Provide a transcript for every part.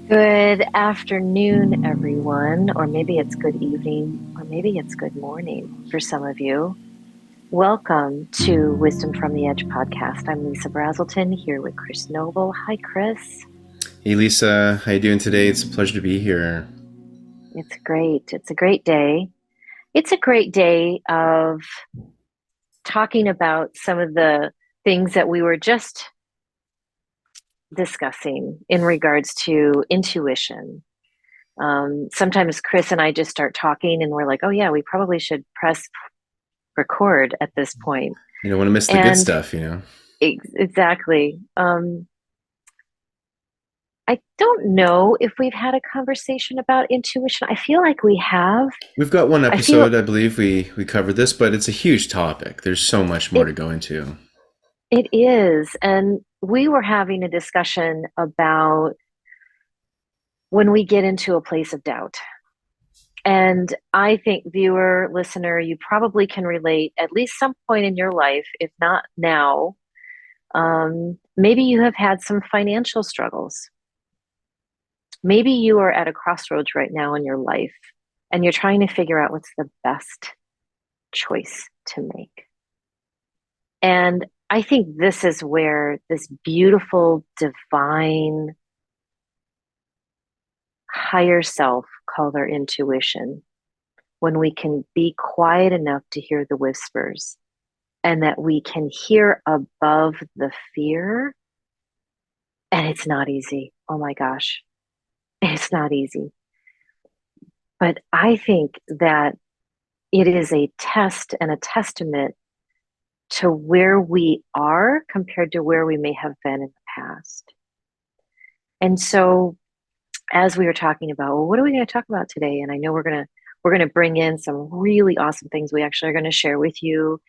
Good afternoon, everyone, or maybe it's good evening, or maybe it's good morning for some of you. Welcome to Wisdom from the Edge podcast. I'm Lisa Brazelton here with Chris Noble. Hi, Chris. Hey Lisa, how you doing today? It's a pleasure to be here. It's great. It's a great day. It's a great day of talking about some of the things that we were just discussing in regards to intuition. Sometimes Chris and I just start talking and we're like, oh, yeah, we probably should press record at this point. You don't want to miss the good And stuff. exactly. I don't know if we've had a conversation about intuition. I feel like we have. We've got one I feel episode, I believe we covered this, but it's a huge topic. There's so much more it to go into. it is. And we were having a discussion about when we get into a place of doubt. And I think, viewer, listener, you probably can relate at least some point in your life, if not now. Maybe you have had some financial struggles. Maybe you are at a crossroads right now in your life and you're trying to figure out what's the best choice to make. And I think this is where this beautiful, divine, higher self, called our intuition, when we can be quiet enough to hear the whispers and that we can hear above the fear. And it's not easy. Oh my gosh, it's not easy. But I think that it is a test and a testament to where we are compared to where we may have been in the past. And so as we were talking about, well, what are we going to talk about today? And I know we're going to bring in some really awesome things. We actually are going to share with you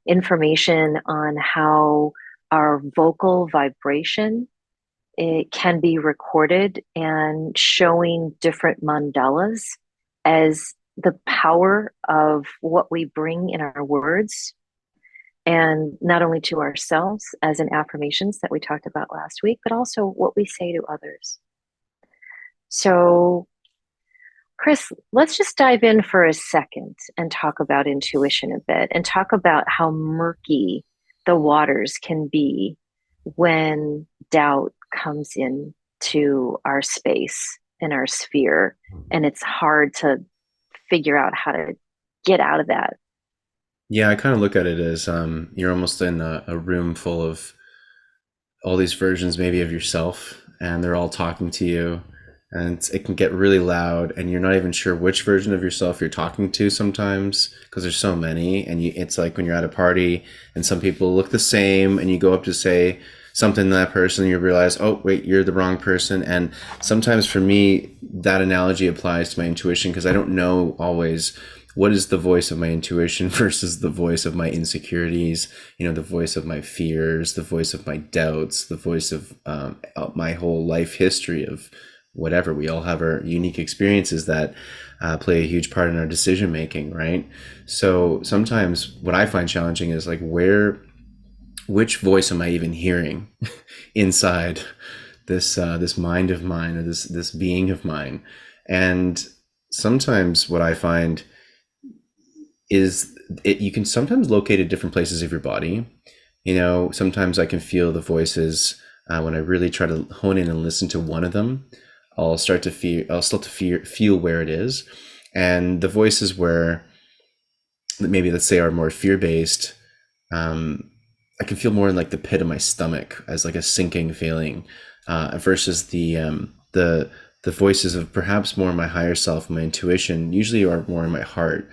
information on how our vocal vibration, it can be recorded, and showing different mandalas as the power of what we bring in our words, and not only to ourselves as in affirmations that we talked about last week, but also what we say to others. So, Chris, let's just dive in for a second and talk about intuition a bit and talk about how murky the waters can be when doubt comes in to our space and our sphere. And it's hard to figure out how to get out of that. Yeah, I kind of look at it as you're almost in a room full of all these versions maybe of yourself, and they're all talking to you, and it can get really loud, and you're not even sure which version of yourself you're talking to sometimes because there's so many. And it's like when you're at a party and some people look the same, and you go up to say something to that person, and you realize, oh wait, you're the wrong person. And sometimes for me, that analogy applies to my intuition because I don't know always what is the voice of my intuition versus the voice of my insecurities, the voice of my fears, the voice of my doubts, the voice of my whole life history of whatever. We all have our unique experiences that play a huge part in our decision making, right? So sometimes what I find challenging is like, which voice am I even hearing inside this mind of mine, or this being of mine? And sometimes what I find is you can sometimes locate at different places of your body. Sometimes I can feel the voices when I really try to hone in and listen to one of them. I'll start to feel where it is. And the voices where maybe, let's say, are more fear based, I can feel more in like the pit of my stomach as like a sinking feeling, versus the voices of perhaps more my higher self, my intuition, usually are more in my heart,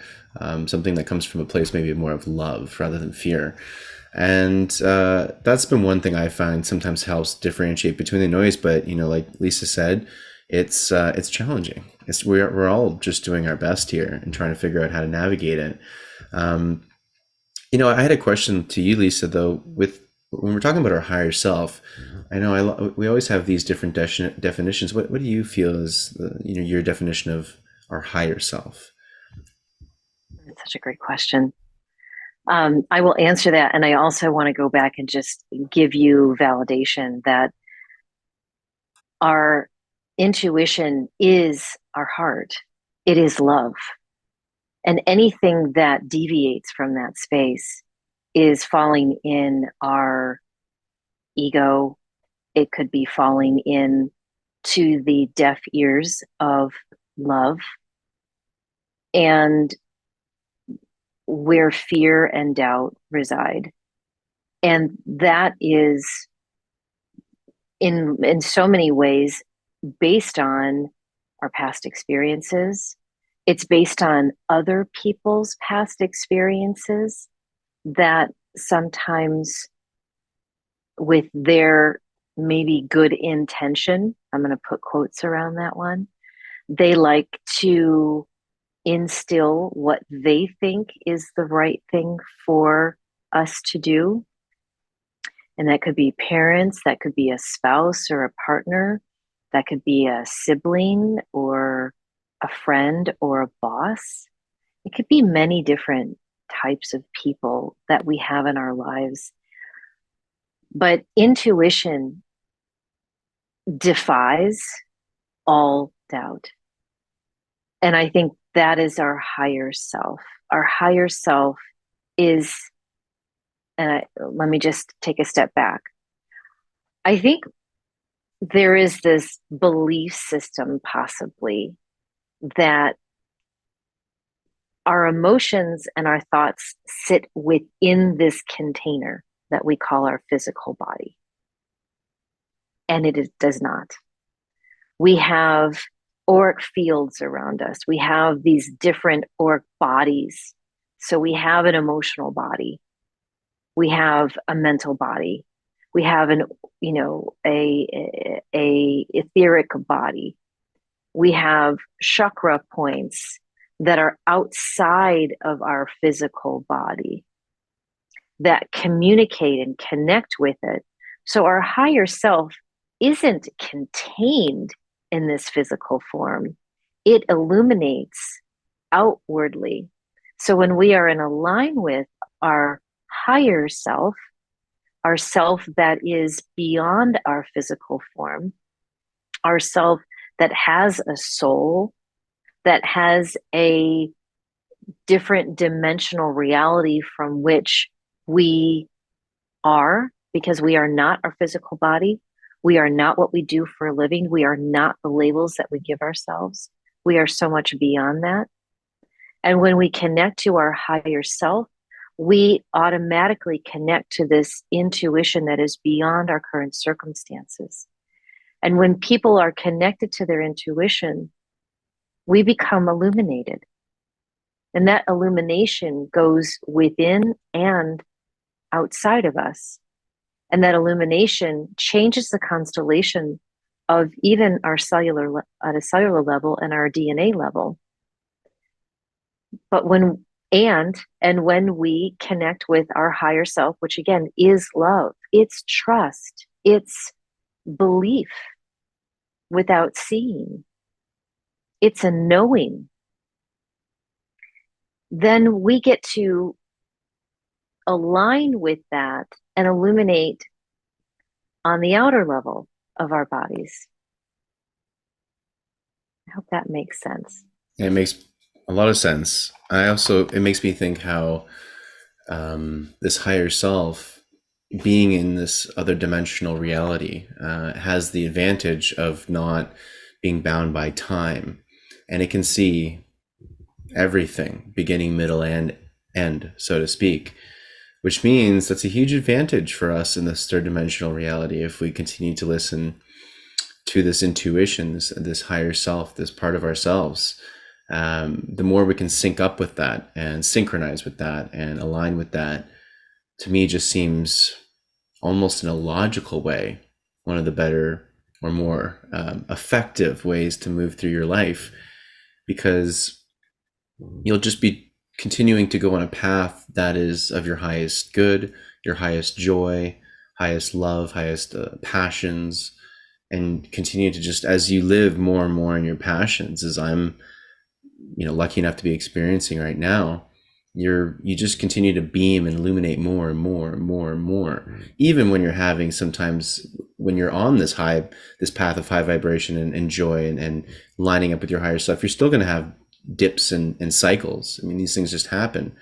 something that comes from a place maybe more of love rather than fear. And that's been one thing I find sometimes helps differentiate between the noise. But like Lisa said, it's challenging. We're all just doing our best here and trying to figure out how to navigate it. Um, I had a question to you, Lisa, though, with when we're talking about our higher self. I know we always have these different definitions. What do you feel is your definition of our higher self? It's such a great question. I will answer that. And I also want to go back and just give you validation that our intuition is our heart, it is love. And anything that deviates from that space is falling in our ego. It could be falling in to the deaf ears of love, and where fear and doubt reside. And that is in so many ways based on our past experiences. It's based on other people's past experiences that sometimes, with their maybe good intention, I'm going to put quotes around that one, they like to instill what they think is the right thing for us to do. And that could be parents, that could be a spouse or a partner, that could be a sibling or a friend or a boss. It could be many different types of people that we have in our lives. But intuition defies all doubt. And I think that is our higher self. Our higher self is, let me just take a step back. I think there is this belief system, possibly, that our emotions and our thoughts sit within this container that we call our physical body. And does not. We have auric fields around us. We have these different auric bodies. So we have an emotional body. We have a mental body. We have a etheric body. We have chakra points that are outside of our physical body that communicate and connect with it. So our higher self isn't contained in this physical form. It illuminates outwardly. So when we are in a line with our higher self, our self that is beyond our physical form, our self that has a soul, that has a different dimensional reality from which we are, because we are not our physical body. We are not what we do for a living. We are not the labels that we give ourselves. We are so much beyond that. And when we connect to our higher self, we automatically connect to this intuition that is beyond our current circumstances. And when people are connected to their intuition, we become illuminated. And that illumination goes within and outside of us. And that illumination changes the constellation of even our at a cellular level and our DNA level. But when we connect with our higher self, which again is love, it's trust, it's belief without seeing, it's a knowing, then we get to align with that and illuminate on the outer level of our bodies. I hope that makes sense. It makes a lot of sense. It makes me think how this higher self, being in this other dimensional reality, has the advantage of not being bound by time, and it can see everything, beginning, middle, and end, so to speak, which means that's a huge advantage for us in this third dimensional reality if we continue to listen to this intuition, this higher self, this part of ourselves. The more we can sync up with that and synchronize with that and align with that, to me just seems almost in a logical way one of the better or more effective ways to move through your life, because you'll just be continuing to go on a path that is of your highest good, your highest joy, highest love, highest passions, and continue to just, as you live more and more in your passions, as I'm lucky enough to be experiencing right now, you just continue to beam and illuminate more and more and more and more, even when you're having, sometimes when you're on this path of high vibration and joy, and lining up with your higher self, you're still going to have dips and cycles. I mean, these things just happen.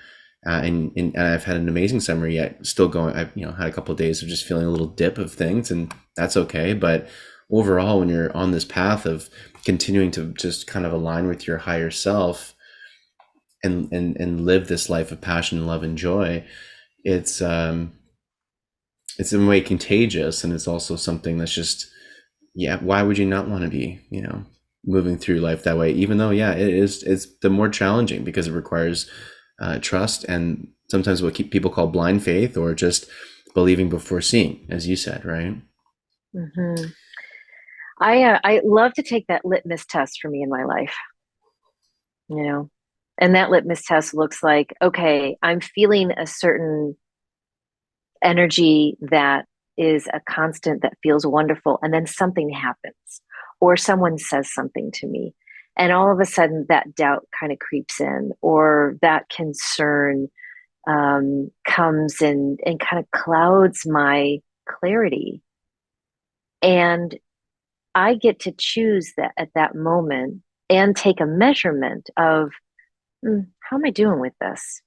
And I've had an amazing summer yet, still going. I've had a couple of days of just feeling a little dip of things, and that's okay. But overall, when you're on this path of continuing to just kind of align with your higher self, and live this life of passion, love, and joy, it's it's in a way contagious, and it's also something that's just, yeah, why would you not want to be, moving through life that way, even though, yeah, it's the more challenging, because it requires trust, and sometimes what people call blind faith, or just believing before seeing, as you said, right? Hmm. I love to take that litmus test for me in my life, you know, and that litmus test looks like, okay, I'm feeling a certain energy that is a constant that feels wonderful, and then something happens, or someone says something to me, and all of a sudden that doubt kind of creeps in, or that concern comes in and kind of clouds my clarity. And I get to choose that at that moment and take a measurement of, how am I doing with this?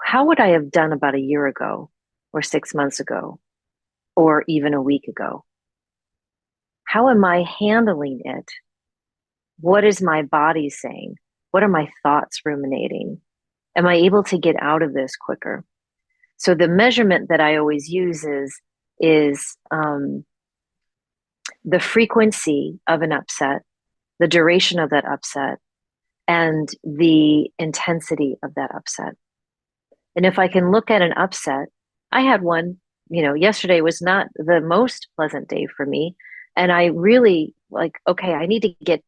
How would I have done about a year ago, or 6 months ago, or even a week ago? How am I handling it? What is my body saying? What are my thoughts ruminating? Am I able to get out of this quicker? So the measurement that I always use is the frequency of an upset, the duration of that upset, and the intensity of that upset. And if I can look at an upset, I had one, yesterday was not the most pleasant day for me. And I really like, okay, I need to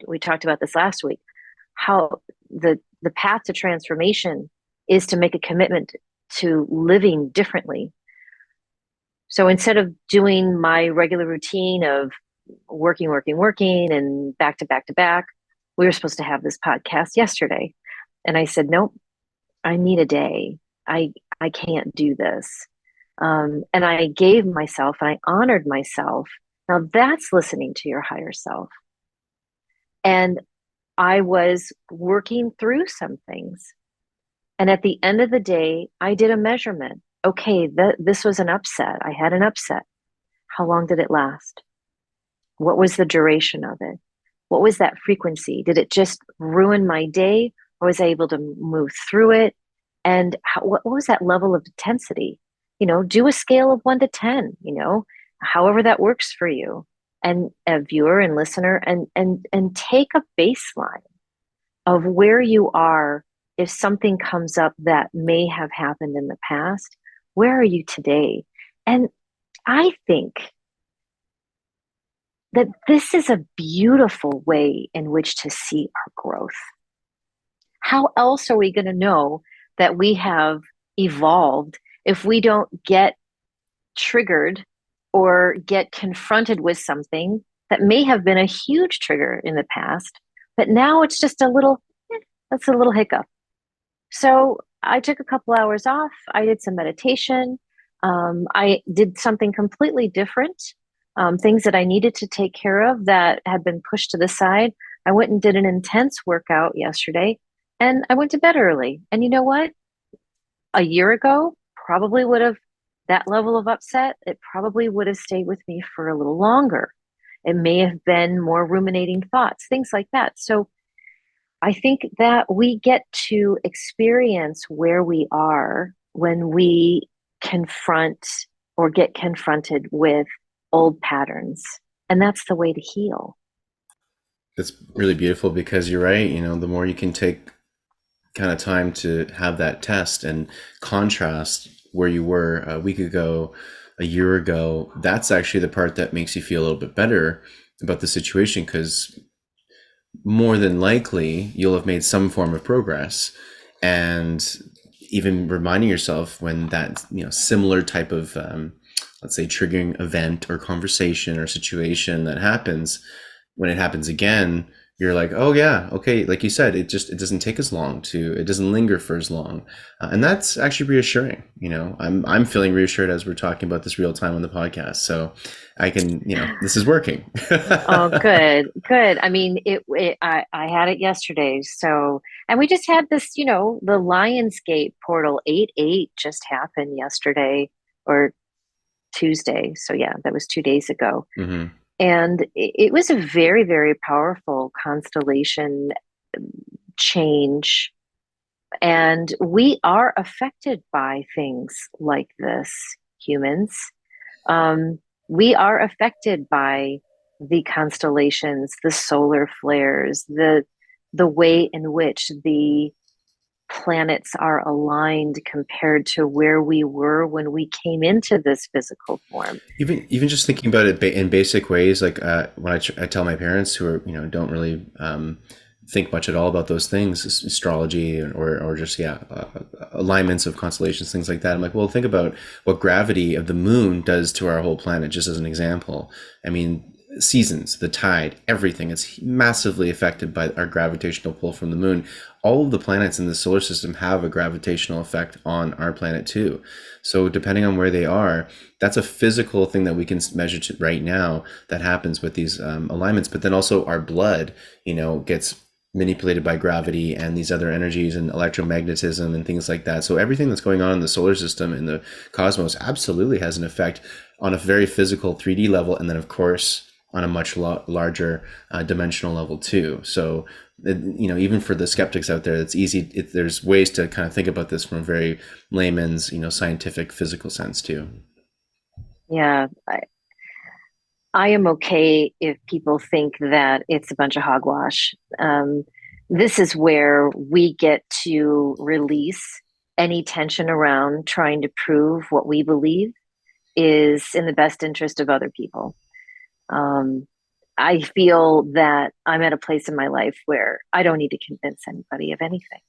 we talked about this last week, how the path to transformation is to make a commitment to living differently. So instead of doing my regular routine of working, working, working, and back to back to back, we were supposed to have this podcast yesterday. And I said, nope, I need a day. I can't do this. And I gave myself and I honored myself. Now that's listening to your higher self. And I was working through some things. And at the end of the day, I did a measurement. Okay, this was an upset. I had an upset. How long did it last? What was the duration of it? What was that frequency? Did it just ruin my day, or was I able to move through it? And what was that level of intensity? Do a scale of 1 to 10, however that works for you, and a viewer and listener, and take a baseline of where you are. If something comes up that may have happened in the past, where are you today? And I think that this is a beautiful way in which to see our growth. How else are we going to know that we have evolved if we don't get triggered or get confronted with something that may have been a huge trigger in the past, but now it's just that's a little hiccup. So I took a couple hours off. I did some meditation. I did something completely different, things that I needed to take care of that had been pushed to the side. I went and did an intense workout yesterday, and I went to bed early. And you know what? A year ago, probably would have, that level of upset, it probably would have stayed with me for a little longer. It may have been more ruminating thoughts, things like that. So I think that we get to experience where we are when we confront or get confronted with old patterns. And that's the way to heal. That's really beautiful, because you're right. The more you can take kind of time to have that test and contrast where you were a week ago, a year ago, that's actually the part that makes you feel a little bit better about the situation, because more than likely you'll have made some form of progress. And even reminding yourself when that similar type of let's say triggering event or conversation or situation that happens, when it happens again, you're like, oh yeah, okay, like you said, it doesn't take as long to, it doesn't linger for as long, and that's actually reassuring. I'm feeling reassured as we're talking about this real time on the podcast, so I can, this is working. Oh, good, good. I mean, I had it yesterday. So, and we just had this, the Lionsgate portal 8/8 just happened yesterday or Tuesday. So yeah, that was 2 days ago. Hmm. And it was a very, very powerful constellation change. And we are affected by things like this, humans. Um, we are affected by the constellations, the solar flares, the way in which the planets are aligned compared to where we were when we came into this physical form. Even just thinking about it in basic ways, like when I tell my parents who are, don't really think much at all about those things, astrology or just alignments of constellations, things like that. I'm like, well, think about what gravity of the moon does to our whole planet, just as an example. I mean, seasons, the tide, everything, it's massively affected by our gravitational pull from the moon. All of the planets in the solar system have a gravitational effect on our planet too. So depending on where they are, that's a physical thing that we can measure right now that happens with these alignments. But then also our blood, gets manipulated by gravity and these other energies and electromagnetism and things like that. So everything that's going on in the solar system, in the cosmos, absolutely has an effect on a very physical 3D level, and then of course on a much larger dimensional level too. So even for the skeptics out there, it's easy. There's ways to kind of think about this from a very layman's, scientific, physical sense too. Yeah, I am okay if people think that it's a bunch of hogwash. This is where we get to release any tension around trying to prove what we believe is in the best interest of other people. Um, I feel that I'm at a place in my life where I don't need to convince anybody of anything.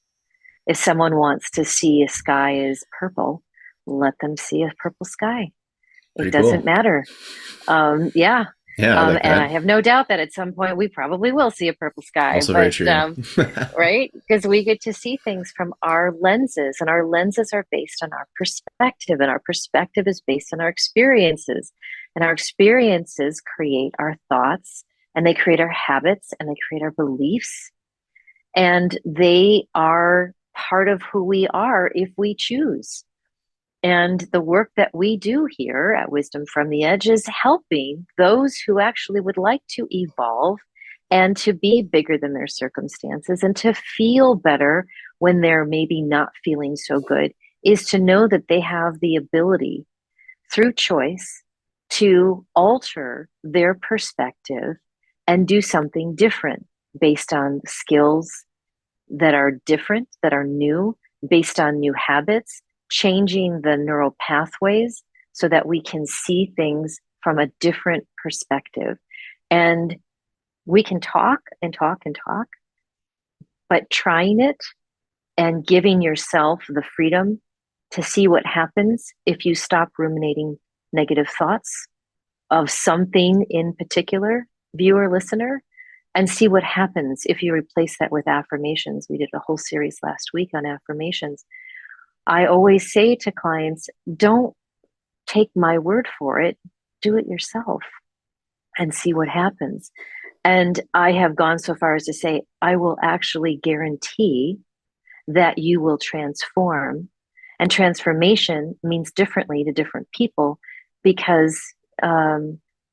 If someone wants to see a sky as purple, let them see a purple sky. It Pretty cool. doesn't matter. Yeah. Yeah, I like And I that. have no doubt that at some point we probably will see a purple sky, Also very but true. right? Because we get to see things from our lenses, and our lenses are based on our perspective, and our perspective is based on our experiences. And our experiences create our thoughts, and they create our habits, and they create our beliefs, and they are part of who we are if we choose. And the work that we do here at Wisdom from the Edge is helping those who actually would like to evolve and to be bigger than their circumstances and to feel better when they're maybe not feeling so good, is to know that they have the ability through choice to alter their perspective and do something different based on skills that are different, that are new, based on new habits, changing the neural pathways so that we can see things from a different perspective. And we can talk and talk and talk, but trying it and giving yourself the freedom to see what happens if you stop ruminating negative thoughts of something in particular, viewer, listener, and see what happens if you replace that with affirmations. We did a whole series last week on affirmations. I always say to clients, don't take my word for it, do it yourself and see what happens. And I have gone so far as to say, I will actually guarantee that you will transform. And transformation means differently to different people because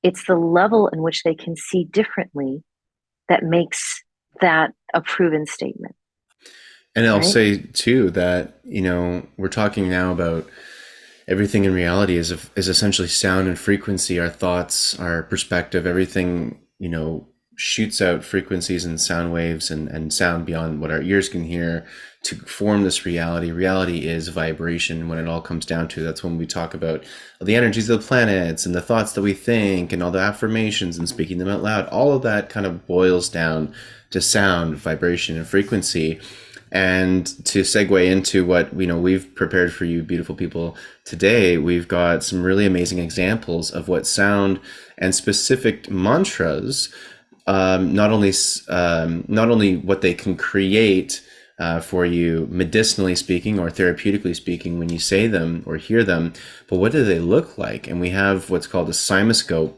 it's the level in which they can see differently that makes that a proven statement, And I'll right? say too that, we're talking now about everything in reality is essentially sound and frequency, our thoughts, our perspective, everything, shoots out frequencies and sound waves and sound beyond what our ears can hear to form this reality. Reality is vibration when it all comes down to. That's when we talk about the energies of the planets and the thoughts that we think and all the affirmations and speaking them out loud. All of that kind of boils down to sound, vibration, and frequency. And to segue into what we've prepared for you beautiful people today, we've got some really amazing examples of what sound and specific mantras not only what they can create for you medicinally speaking or therapeutically speaking when you say them or hear them, but what do they look like? And we have what's called a Cymascope.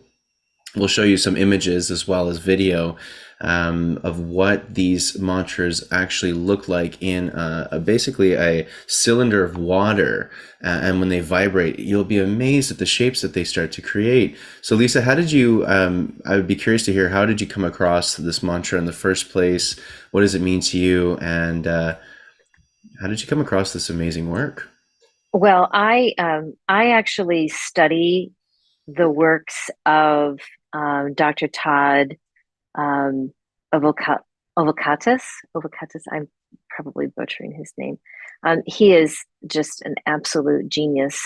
We'll show you some images as well as video of what these mantras actually look like in basically a cylinder of water. And when they vibrate, you'll be amazed at the shapes that they start to create. So, Lisa, how did you? I would be curious to hear, how did you come across this mantra in the first place? What does it mean to you? And how did you come across this amazing work? Well, I actually study the works of Dr. Todd um, Ovoca- Ovocatus. Ovocatus. I'm probably butchering his name. He is just an absolute genius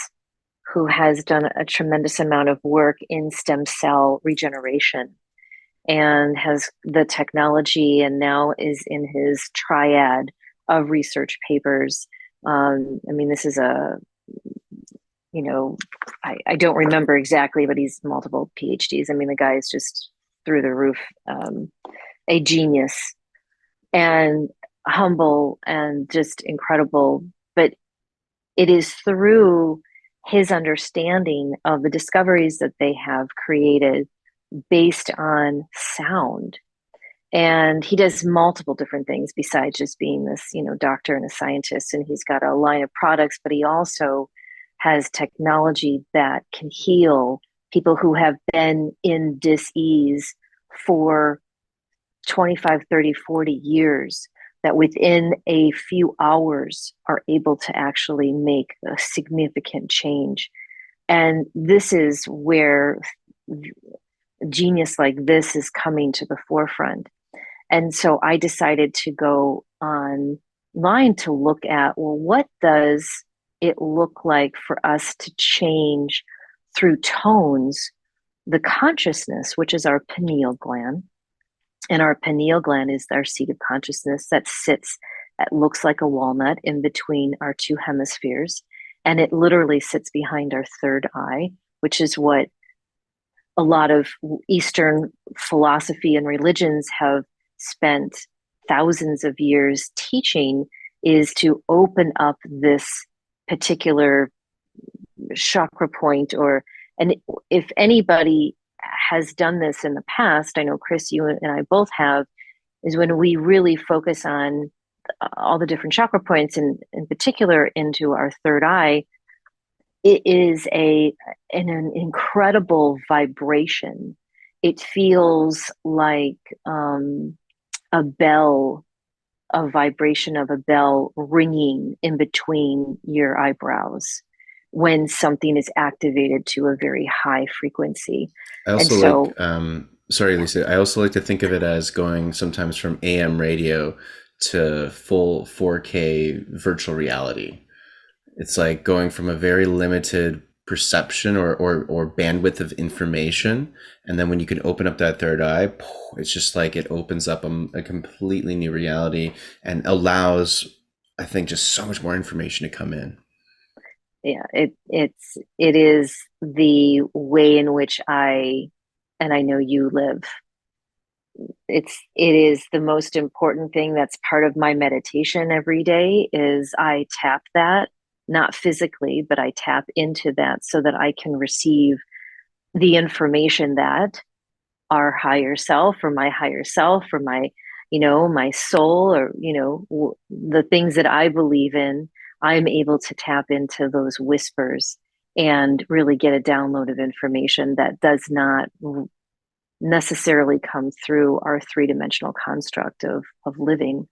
who has done a tremendous amount of work in stem cell regeneration and has the technology, and now is in his triad of research papers. I mean, this is a, you know, I don't remember exactly, but he's multiple PhDs. I mean, the guy is just through the roof, a genius and humble and just incredible. But it is through his understanding of the discoveries that they have created based on sound. And he does multiple different things besides just being this, doctor and a scientist. And he's got a line of products, but he also has technology that can heal people who have been in dis-ease for 25, 30, 40 years, that within a few hours are able to actually make a significant change. And this is where genius like this is coming to the forefront. And so I decided to go online to look at, well, what does it look like for us to change through tones the consciousness, which is our pineal gland. And our pineal gland is our seat of consciousness that sits, that looks like a walnut in between our two hemispheres. And it literally sits behind our third eye, which is what a lot of Eastern philosophy and religions have spent thousands of years teaching, is to open up this particular chakra point. And if anybody has done this in the past, I know Chris, you and I both have, is when we really focus on all the different chakra points, and in particular into our third eye, it is an incredible vibration. It feels like a bell, a vibration of a bell ringing in between your eyebrows when something is activated to a very high frequency. I And also like, so, sorry, Lisa, I also like to think of it as going sometimes from AM radio to full 4K virtual reality. It's like going from a very limited perception or bandwidth of information. And then when you can open up that third eye, it's just like it opens up a completely new reality and allows, I think, just so much more information to come in. yeah, it is the way in which and I know you live. It is the most important thing that's part of my meditation every day. Is I tap that, not physically, but I tap into that so that I can receive the information that our higher self, or my higher self, or my, my soul, or, the things that I believe in, I'm able to tap into those whispers and really get a download of information that does not necessarily come through our three-dimensional construct of living.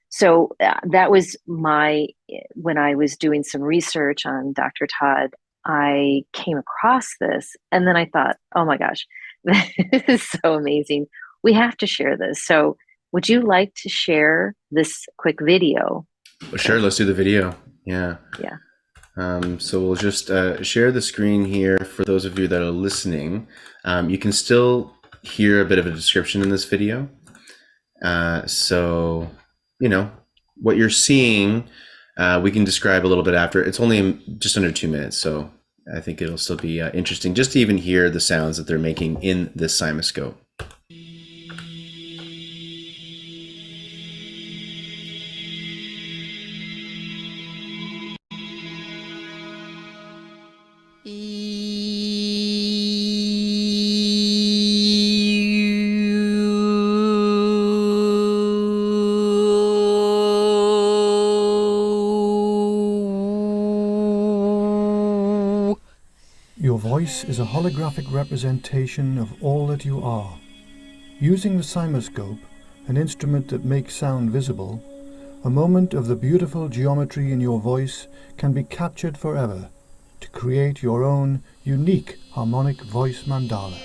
So that was when I was doing some research on Dr. Todd, I came across this, and then I thought, oh my gosh, this is so amazing. We have to share this. So would you like to share this quick video, Well, sure, Chris? let's do the video. Yeah. Yeah. So we'll just share the screen here for those of you that are listening. You can still hear a bit of a description in this video. So, you know, what you're seeing, we can describe a little bit after. It's only just under 2 minutes, so I think it'll still be interesting just to even hear the sounds that they're making in this Cymascope. voice is a holographic representation of all that you are. Using the Cymascope, an instrument that makes sound visible, a moment of the beautiful geometry in your voice can be captured forever to create your own unique harmonic voice mandala.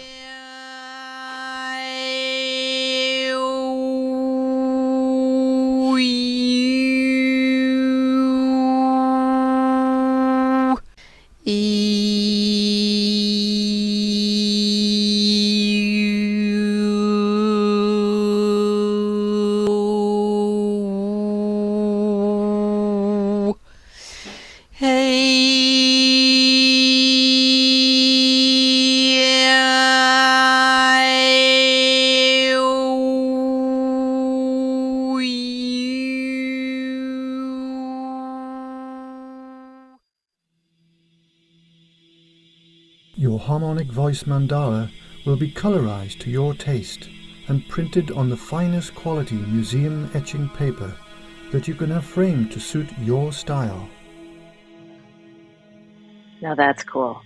Your harmonic voice mandala will be colorized to your taste and printed on the finest quality museum etching paper that you can have framed to suit your style. Now that's cool.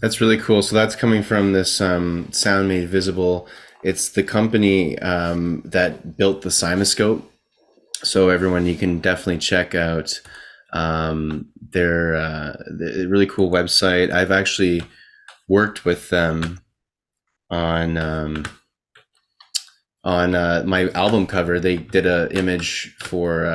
That's really cool. So that's coming from this Sound Made Visible. It's the company that built the Cymascope. So everyone, you can definitely check out their really cool website. I've actually worked with them on my album cover. They did an image for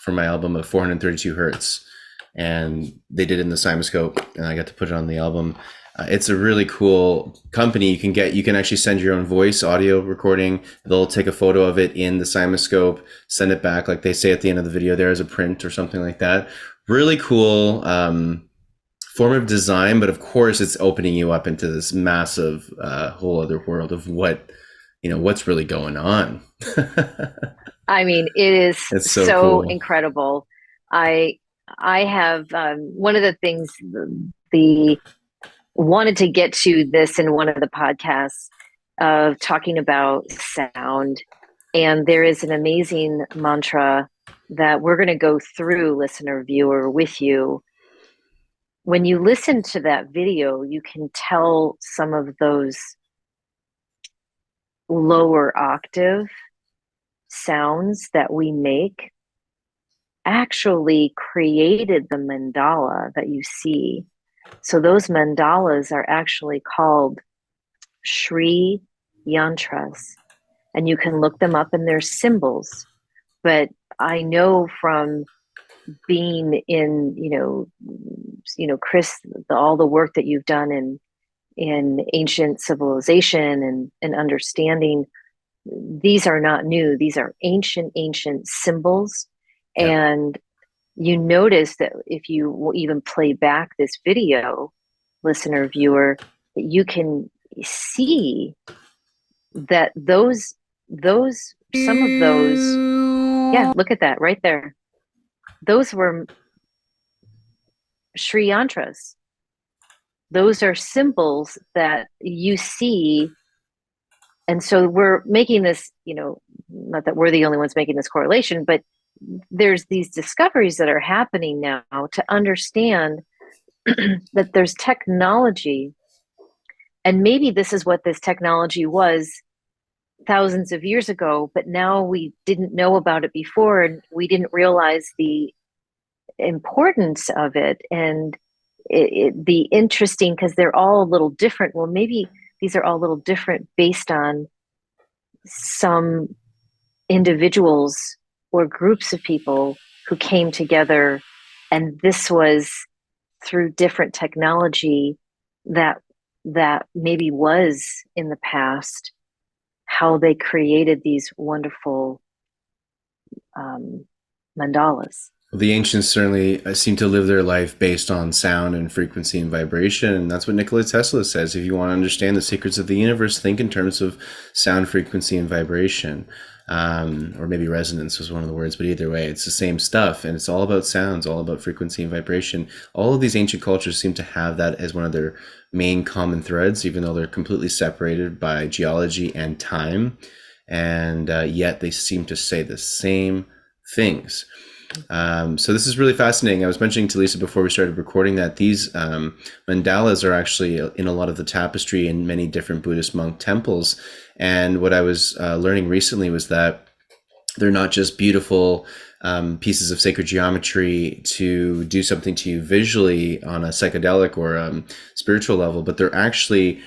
my album of 432 hertz, and they did it in the Cymascope, and I got to put it on the album. It's a really cool company. You can actually send your own voice audio recording. They'll take a photo of it in the Cymascope, send it back, like they say at the end of the video there, as a print or something like that. Really cool form of design, but of course it's opening you up into this massive whole other world of what's really going on. I mean, it is It's so so cool. incredible. I I have one of the things the wanted to get to this in one of the podcasts of talking about sound, and there is an amazing mantra that we're going to go through, listener viewer, with you. When you listen to that video, you can tell some of those lower octave sounds that we make actually created the mandala that you see. So those mandalas are actually called Sri yantras, and you can look them up and they're symbols. But I know from being in, Chris, all the work that you've done in ancient civilization and understanding, these are not new. These are ancient symbols. Yeah. And you notice that if you will even play back this video, listener, viewer, that you can see that some of those, yeah, look at that right there. Those were Sri yantras. Those are symbols that you see. And so we're making this, not that we're the only ones making this correlation, but there's these discoveries that are happening now to understand that there's technology. And maybe this is what this technology was thousands of years ago, but now we didn't know about it before, and we didn't realize the importance of it. And the interesting, because they're all a little different. Well, maybe these are all a little different based on some individuals or groups of people who came together, and this was through different technology that maybe was in the past how they created these wonderful mandalas. The ancients certainly seem to live their life based on sound and frequency and vibration. And that's what Nikola Tesla says. If you want to understand the secrets of the universe, think in terms of sound, frequency, and vibration. Or maybe resonance was one of the words, but either way, it's the same stuff. And it's all about sounds, all about frequency and vibration. All of these ancient cultures seem to have that as one of their main common threads, even though they're completely separated by geology and time. And yet they seem to say the same things. So this is really fascinating. I was mentioning to Lisa before we started recording that these mandalas are actually in a lot of the tapestry in many different Buddhist monk temples. And what I was learning recently was that they're not just beautiful pieces of sacred geometry to do something to you visually on a psychedelic or spiritual level, but they're actually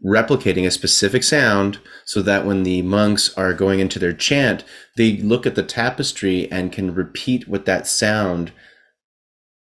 replicating a specific sound so that when the monks are going into their chant, they look at the tapestry and can repeat what that sound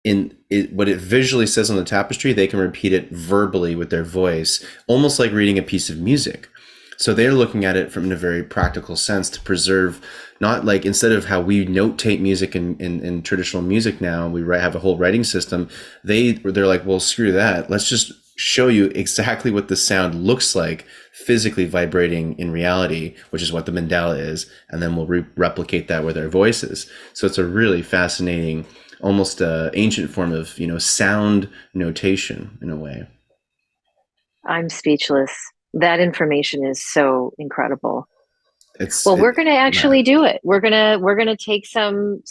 in it, what it visually says on the tapestry, they can repeat it verbally with their voice, almost like reading a piece of music. So they're looking at it from in a very practical sense to preserve, not like instead of how we notate music in traditional music now, we have a whole writing system. They're like, well, screw that. Let's just show you exactly what the sound looks like physically vibrating in reality, which is what the mandala is, and then we'll replicate that with our voices. So it's a really fascinating, almost ancient form of sound notation in a way. I'm speechless. That information is so incredible. It's Well, we're going to yeah. actually do it. We're going to take some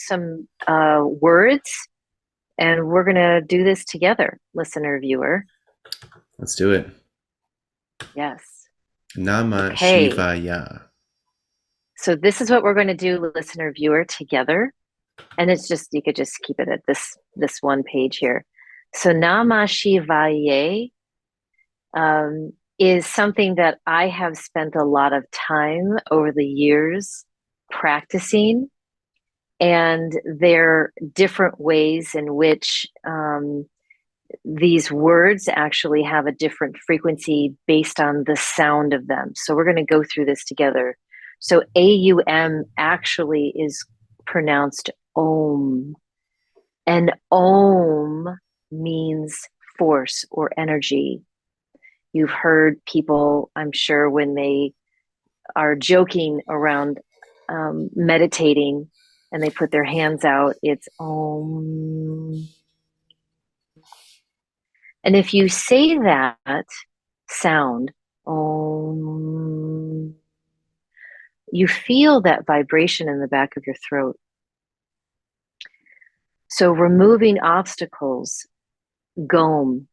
words and we're going to do this together, listener, viewer. Let's do it. Yes. Nama Okay. Shivaya. So this is what we're going to do, listener, viewer, together. And it's just, you could just keep it at this one page here. So Namah Shivaya is something that I have spent a lot of time over the years practicing. And there are different ways in which these words actually have a different frequency based on the sound of them. So we're going to go through this together. So AUM actually is pronounced Om, and Om means force or energy. You've heard people, I'm sure, when they are joking around meditating and they put their hands out, it's Om. And if you say that sound, Om, you feel that vibration in the back of your throat. So removing obstacles, Gom,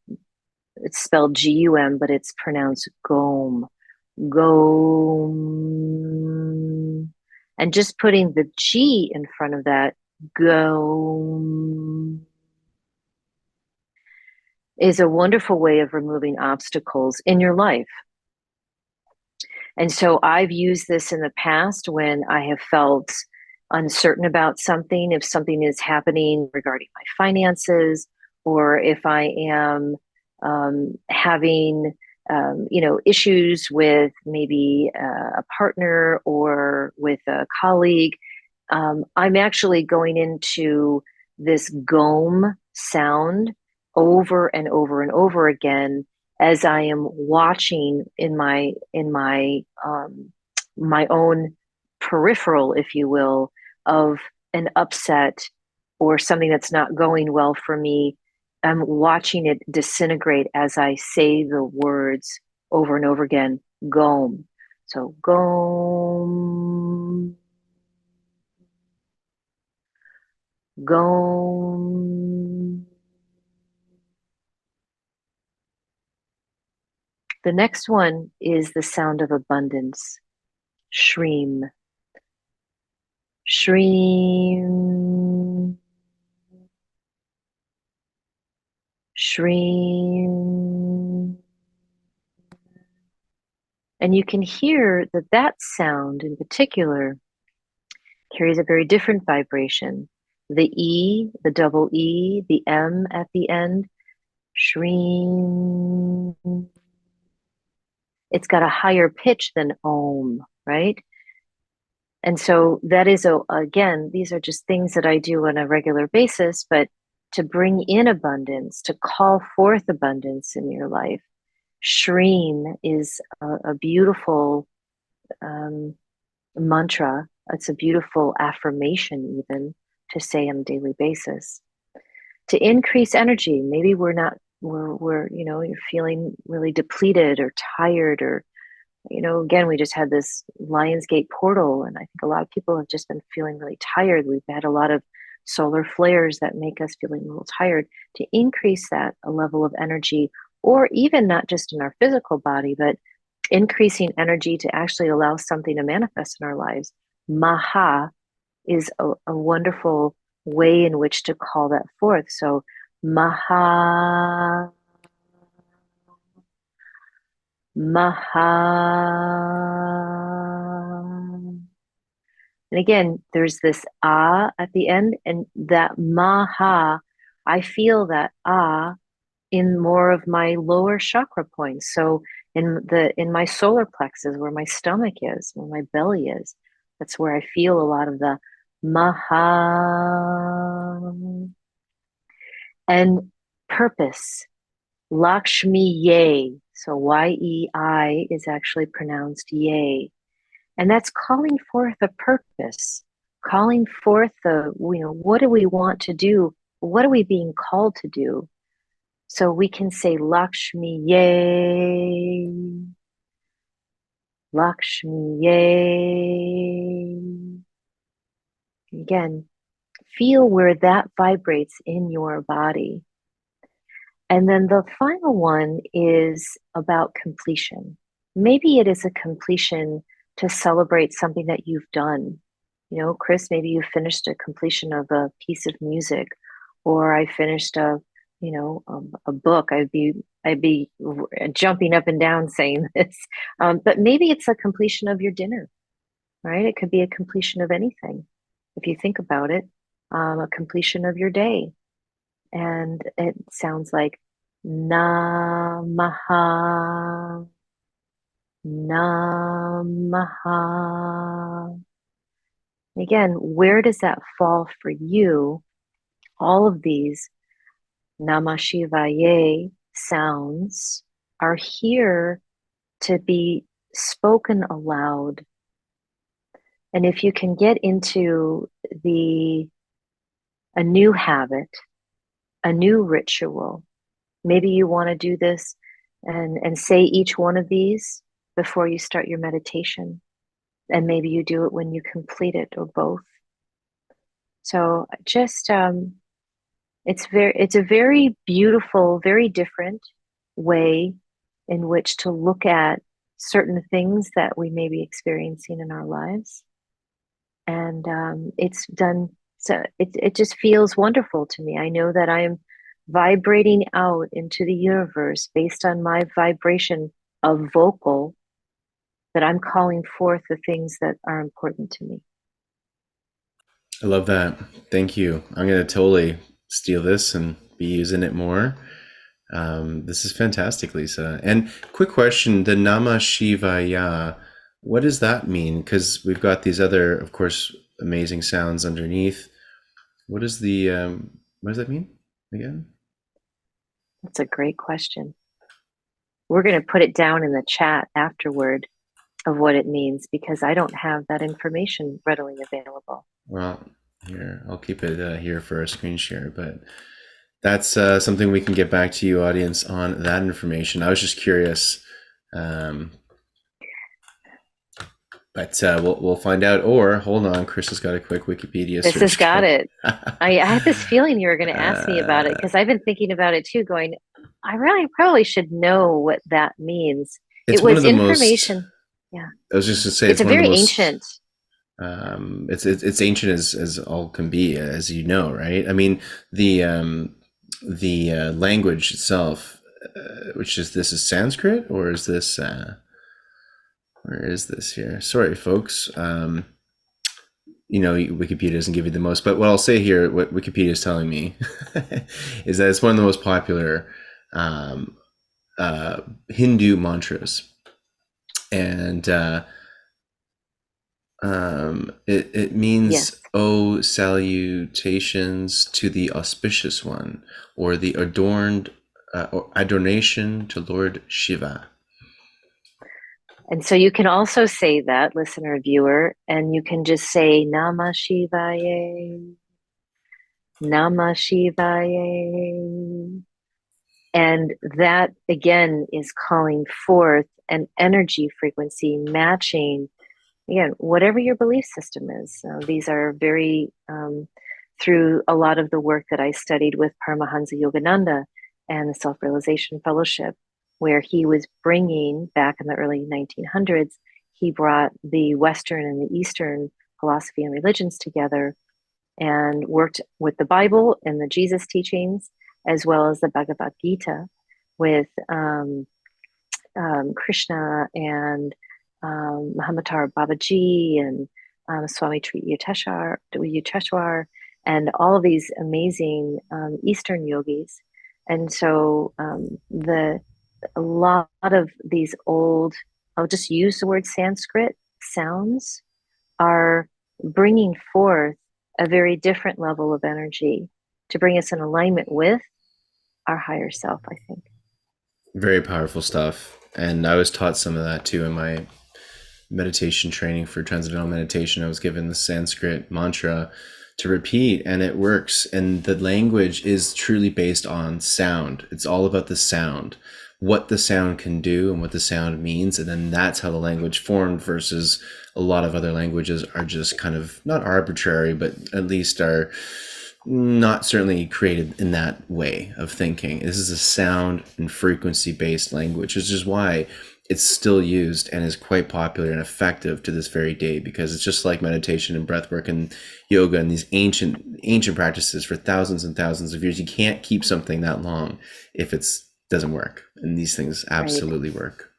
it's spelled Gum, but it's pronounced Gom. Gom. And just putting the G in front of that, Gom, is a wonderful way of removing obstacles in your life. And so I've used this in the past when I have felt uncertain about something, if something is happening regarding my finances, or if I am having issues with maybe a partner or with a colleague. I'm actually going into this gom sound over and over and over again as I am watching in my own peripheral, if you will, of an upset or something that's not going well for me. I'm watching it disintegrate as I say the words over and over again. Gom. So gom, gom. The next one is the sound of abundance. Shreem. Shreem. Shreem. And you can hear that that sound in particular carries a very different vibration. The E, the double E, the M at the end, shreem. It's got a higher pitch than Om, right? And so that is, again, these are just things that I do on a regular basis, but to bring in abundance, to call forth abundance in your life, shreem is a beautiful mantra. It's a beautiful affirmation, even to say on a daily basis. To increase energy, maybe we're you're feeling really depleted or tired, or again, we just had this Lionsgate portal, and I think a lot of people have just been feeling really tired. We've had a lot of solar flares that make us feeling a little tired, to increase that level of energy, or even not just in our physical body, but increasing energy to actually allow something to manifest in our lives. Maha is a wonderful way in which to call that forth. So, Maha, Maha. And again, there's this ah at the end, and that Maha, I feel that ah in more of my lower chakra points. So in my solar plexus, where my stomach is, where my belly is, that's where I feel a lot of the Maha. And purpose, Lakshmi Ye. So Yei is actually pronounced Ye. And that's calling forth a purpose, calling forth what do we want to do? What are we being called to do? So we can say Lakshmi Ye, Lakshmi Ye. Again, feel where that vibrates in your body. And then the final one is about completion. Maybe it is a completion to celebrate something that you've done. You know, Chris, maybe you finished a completion of a piece of music, or I finished a book. I'd be jumping up and down saying this, but maybe it's a completion of your dinner, right? It could be a completion of anything, if you think about it, a completion of your day. And it sounds like Namaha, Namaha. Again, where does that fall for you? All of these Namah Shivaya sounds are here to be spoken aloud. And if you can get into a new habit, a new ritual, maybe you want to do this and say each one of these before you start your meditation. And maybe you do it when you complete it, or both. So just it's a very beautiful, very different way in which to look at certain things that we may be experiencing in our lives. And it's done, so it just feels wonderful to me. I know that I'm vibrating out into the universe based on my vibration of vocal, that I'm calling forth the things that are important to me. I love that. Thank you. I'm going to totally steal this and be using it more. This is fantastic, Lisa. And quick question, the Namah Shivaya, what does that mean? Because we've got these other, of course, amazing sounds underneath. What does that mean again? That's a great question. We're going to put it down in the chat afterward of what it means, because I don't have that information readily available. Well, here, I'll keep it here for a screen share, but that's something we can get back to you, audience, on that information. I was just curious, but we'll find out. Or hold on, Chris has got a quick Wikipedia This search has got going. it. I had this feeling you were going to ask me about it, because I've been thinking about it too, going, I really probably should know what that means. It's It one was of the most. information. Yeah. I was just to say It's it's a one of the very most. ancient. It's ancient as all can be, as you know, right? I mean, the language itself, which is this is Sanskrit, or is this where is this here? Sorry, folks. Wikipedia doesn't give you the most, but what I'll say here, what Wikipedia is telling me, is that it's one of the most popular Hindu mantras, and it means, Yes. "Oh, salutations to the auspicious one," or the adorned, or adornation to Lord Shiva. And so you can also say that, listener, viewer, and you can just say Namah Shivaya, Namah Shivaya. And that again is calling forth an energy frequency matching, again, whatever your belief system is. These are very through a lot of the work that I studied with Paramahansa Yogananda and the Self-Realization Fellowship, where he was bringing, back in the early 1900s, he brought the Western and the Eastern philosophy and religions together and worked with the Bible and the Jesus teachings, as well as the Bhagavad Gita with Krishna and Mahamatar Babaji and Swami Tri Yukteswar, and all of these amazing Eastern yogis. And so a lot of these old, I'll just use the word Sanskrit, sounds are bringing forth a very different level of energy to bring us in alignment with our higher self, I think. Very powerful stuff. And I was taught some of that too in my meditation training for transcendental meditation. I was given the Sanskrit mantra to repeat, and it works. And the language is truly based on sound. It's all about the sound, what the sound can do and what the sound means. And then that's how the language formed, versus a lot of other languages are just kind of not arbitrary, but at least are not certainly created in that way of thinking. This is a sound and frequency based language, which is why it's still used and is quite popular and effective to this very day, because it's just like meditation and breathwork and yoga and these ancient practices for thousands and thousands of years. You can't keep something that long if it doesn't work, and these things absolutely work.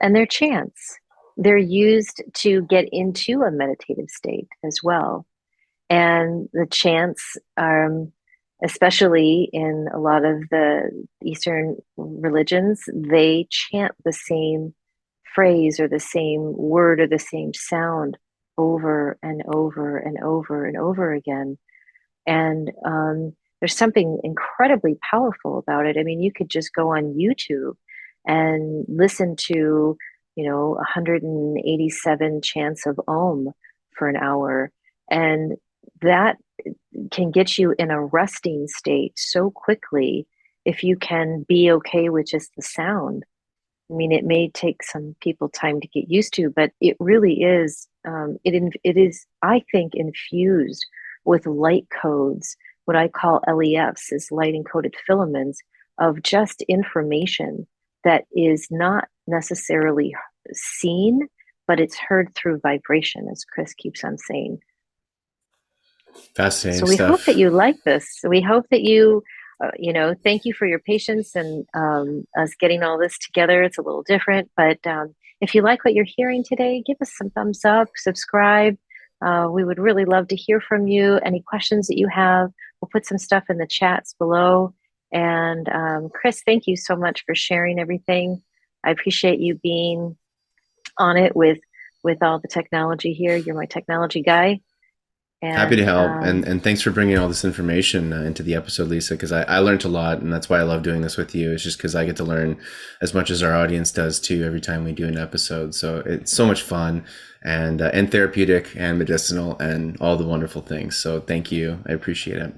And they're chants. They're used to get into a meditative state as well. And the chants, especially in a lot of the Eastern religions, they chant the same phrase or the same word or the same sound over and over and over and over again. And there's something incredibly powerful about it. I mean, you could just go on YouTube and listen to, 187 chants of Om for an hour. And that can get you in a resting state so quickly if you can be okay with just the sound. I mean, it may take some people time to get used to, but it really is, it is, I think, infused with light codes, what I call LEFs, is light encoded filaments of just information that is not necessarily seen, but it's heard through vibration, as Chris keeps on saying. Fascinating So we stuff. hope that you like this. We hope that you, thank you for your patience and us getting all this together. It's a little different, but if you like what you're hearing today, give us some thumbs up, subscribe. We would really love to hear from you. Any questions that you have, we'll put some stuff in the chats below. And Chris, thank you so much for sharing everything. I appreciate you being on it with all the technology here. You're my technology guy. And, happy to help. And thanks for bringing all this information into the episode, Lisa, because I learned a lot, and that's why I love doing this with you. It's just because I get to learn as much as our audience does too every time we do an episode. So it's so much fun and therapeutic and medicinal and all the wonderful things. So thank you. I appreciate it.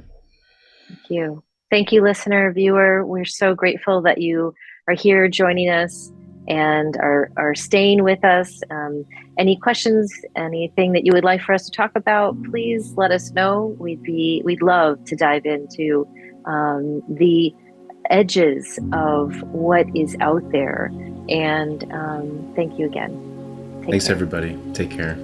Thank you. Thank you, listener, viewer. We're so grateful that you are here joining us and are staying with us. Any questions, anything that you would like for us to talk about, please let us know. We'd love to dive into the edges of what is out there. And thank you again. Thanks, everybody. Take care.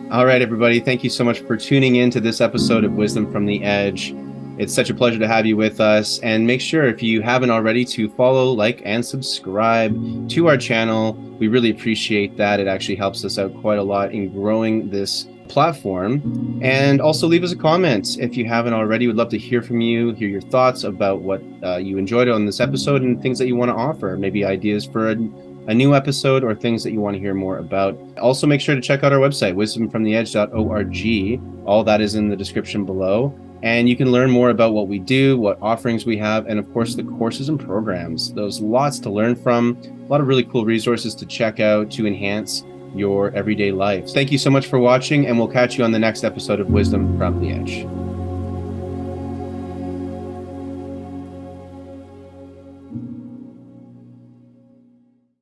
All right, everybody. Thank you so much for tuning in to this episode of Wisdom from the Edge. It's such a pleasure to have you with us. And make sure, if you haven't already, to follow, like, and subscribe to our channel. We really appreciate that. It actually helps us out quite a lot in growing this platform. And also leave us a comment if you haven't already. We'd love to hear from you, hear your thoughts about what you enjoyed on this episode and things that you want to offer, maybe ideas for a new episode or things that you want to hear more about. Also, make sure to check out our website, wisdomfromtheedge.org. All that is in the description below. And you can learn more about what we do, what offerings we have, and of course, the courses and programs. There's lots to learn from, a lot of really cool resources to check out to enhance your everyday life. Thank you so much for watching, and we'll catch you on the next episode of Wisdom from the Edge.